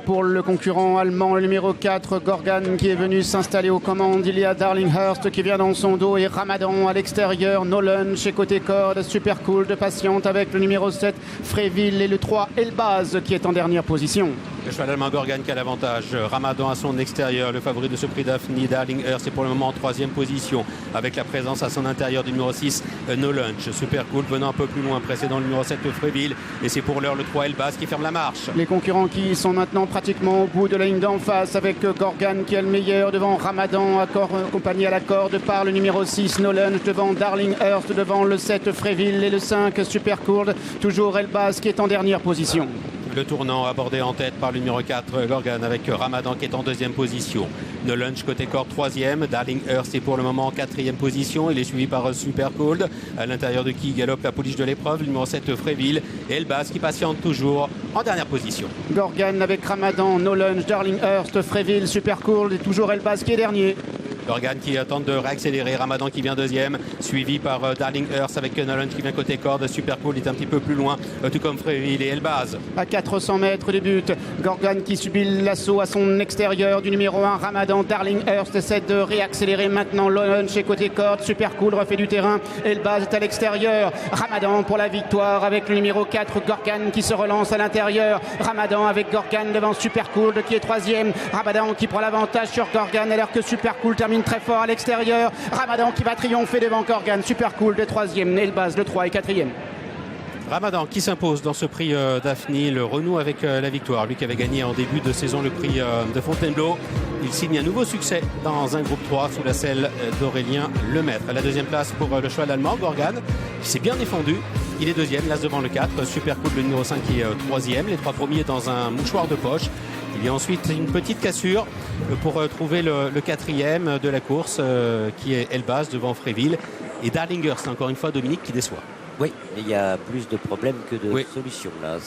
Pour le concurrent allemand, le numéro 4, Gorgan, qui est venu s'installer aux commandes. Il y a Darlinghurst qui vient dans son dos et Ramadan à l'extérieur. Nolan chez côté corde, super cool de patiente avec le numéro 7, Fréville, et le 3, Elbaz qui est en dernière position. Le cheval allemand Gorgan qui a l'avantage. Ramadan à son extérieur, le favori de ce prix Daphne. Darlinghurst est pour le moment en troisième position avec la présence à son intérieur du numéro 6, No Lunch. Super cool venant un peu plus loin, précédant le numéro 7, Fréville. Et c'est pour l'heure le 3, Elbaz qui ferme la marche. Les concurrents qui sont maintenant pratiquement au bout de la ligne d'en face avec Gorgan qui est le meilleur devant Ramadan, accompagné à la corde par le numéro 6, No Lunch, devant Darlinghurst, devant le 7, Fréville, et le 5, Super cool. Toujours Elbaz qui est en dernière position. Le tournant abordé en tête par le numéro 4, Gorgan, avec Ramadan qui est en deuxième position. No Lunch côté corde troisième. Darlinghurst est pour le moment en quatrième position. Il est suivi par Super Cold, à l'intérieur de qui galope la pouliche de l'épreuve, le numéro 7, Fréville, et Elbaz qui patiente toujours en dernière position. Gorgan avec Ramadan, No Lunch, Darlinghurst, Fréville, Super Cool, et toujours Elbaz qui est dernier. Gorgan qui tente de réaccélérer, Ramadan qui vient deuxième, suivi par Darlinghurst avec No Lunch qui vient côté corde. Super Cool est un petit peu plus loin, tout comme Fréville et Elbaz. À 400 mètres du but, Gorgan qui subit l'assaut à son extérieur du numéro 1, Ramadan. Darlinghurst essaie de réaccélérer maintenant. No Lunch côté corde, Super Cool refait du terrain. Elbaz est à l'extérieur. Ramadan pour la victoire avec le numéro 4, Gorgan qui se relance à l'intérieur. Ramadan avec Gorgan devant Super Cool qui est troisième. Ramadan qui prend l'avantage sur Gorgan alors que Super Cool termine très fort à l'extérieur. Ramadan qui va triompher devant Gorgan. Super Cool le troisième, Elbaz le 3 et quatrième. Ramadan qui s'impose dans ce prix Daphne, le renoue avec la victoire. Lui qui avait gagné en début de saison le prix de Fontainebleau. Il signe un nouveau succès dans un groupe 3 sous la selle d'Aurélien Lemaître. À la deuxième place pour le cheval allemand, Gorgan, qui s'est bien défendu. Il est deuxième, l'as devant le 4. Super cool, le numéro 5 qui est troisième. Les trois premiers dans un mouchoir de poche. Il y a ensuite une petite cassure pour trouver le quatrième de la course qui est Elbaz devant Fréville. Et Darlinghurst, encore une fois, Dominique, qui déçoit. Oui, mais il y a plus de problèmes que de solutions là.